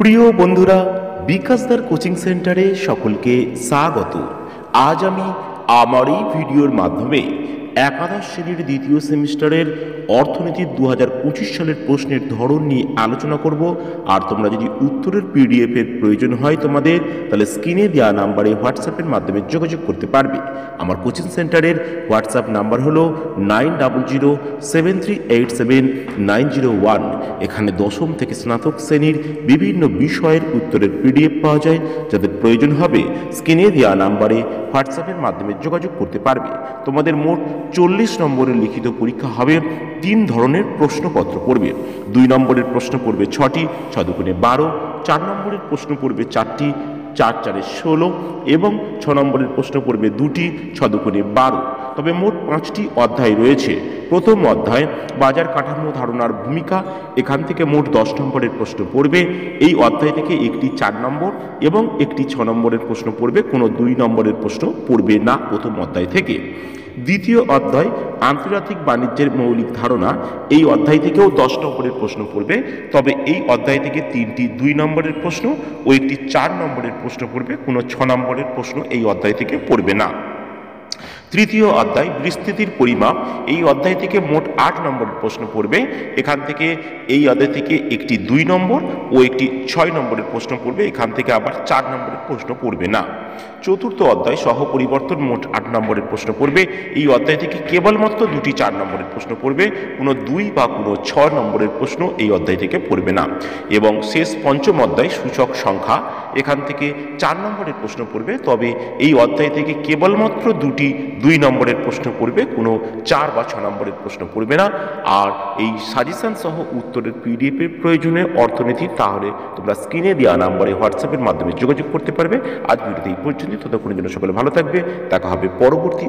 প্রিয় বন্ধুরা, বিকাশদার কোচিং সেন্টারে সকলকে স্বাগত। আজ আমি আমার এই ভিডিওর মাধ্যমে একাদশ শ্রেণীর দ্বিতীয় সেমিস্টারের অর্থনীতির 2025 সালের প্রশ্নের ধরন নিয়ে আলোচনা করব। আর তোমরা যদি উত্তরের পিডিএফ এর প্রয়োজন হয় তোমাদের, তাহলে স্ক্রিনে দেওয়া নাম্বারে হোয়াটসঅ্যাপের মাধ্যমে যোগাযোগ করতে পারবে। আমার কোচিং সেন্টারের হোয়াটসঅ্যাপ নাম্বার হলো 9007387901। এখানে দশম থেকে স্নাতক শ্রেণীর বিভিন্ন বিষয়ের উত্তরের পিডিএফ পাওয়া যায়। যাদের প্রয়োজন হবে স্ক্রিনে দেওয়া নাম্বারে হোয়াটসঅ্যাপের মাধ্যমে যোগাযোগ করতে পারবে। তোমাদের মোট 40 নম্বরের লিখিত পরীক্ষা হবে। 3 ধরনের প্রশ্নপত্র পড়বে। 2 নম্বরের প্রশ্ন পড়বে 6টি, 6 দুগুণে 12। 4 নম্বরের প্রশ্ন পড়বে 4টি, 4 4 16 এবং 6 নম্বরের প্রশ্ন পড়বে 2টি, 6 দুগুণে 12। তবে মোট 5টি অধ্যায় রয়েছে। প্রথম অধ্যায় বাজার কাঠামো ধারণার ভূমিকা। এখান থেকে মোট 10 নম্বরের প্রশ্ন পড়বে। এই অধ্যায় থেকে একটি 4 নম্বর এবং একটি 6 নম্বরের প্রশ্ন পড়বে। কোনো 2 নম্বরের প্রশ্ন পড়বে না প্রথম অধ্যায় থেকে। দ্বিতীয় অধ্যায় আন্তর্জাতিক বাণিজ্যের মৌলিক ধারণা। এই অধ্যায় থেকেও 10 নম্বরের প্রশ্ন পড়বে। তবে এই অধ্যায় থেকে 3টি 2 নম্বরের প্রশ্ন ও একটি 4 নম্বরের প্রশ্ন পড়বে। কোনো 6 নম্বরের প্রশ্ন এই অধ্যায় থেকে পড়বে না। তৃতীয় অধ্যায় বিস্তৃতির পরিমাপ। এই অধ্যায় থেকে মোট 8 নম্বরের প্রশ্ন পড়বে। এখান থেকে এই অধ্যায় থেকে একটি 2 নম্বর ও একটি 6 নম্বরের প্রশ্ন পড়বে। এখান থেকে আবার 4 নম্বরের প্রশ্ন পড়বে না। চতুর্থ অধ্যায় সহ পরিবর্তন, মোট 8 নম্বরের প্রশ্ন পড়বে। এই অধ্যায় থেকে কেবলমাত্র 2টি 4 নম্বরের প্রশ্ন পড়বে। কোনো 2 বা কোনো 6 নম্বরের প্রশ্ন এই অধ্যায় থেকে পড়বে না। এবং শেষ পঞ্চম অধ্যায় সূচক সংখ্যা। এখান থেকে 4 নম্বরের প্রশ্ন পড়বে। তবে এই অধ্যায় থেকে কেবলমাত্র 2টি 2 নম্বরের প্রশ্ন পড়বে। কোনো 4 বা 6 নম্বরের প্রশ্ন পড়বে না। আর এই সাজেশন সহ উত্তরের পিডিএফ এর প্রয়োজনে অর্থনীতি, তাহলে তোমরা স্ক্রিনে দেওয়া নাম্বারে হোয়াটসঅ্যাপের মাধ্যমে যোগাযোগ করতে পারবে। আজ ভিডিওতে এই পর্যন্ত। ততক্ষণের জন্য সকলে ভালো থাকবে। দেখা হবে পরবর্তী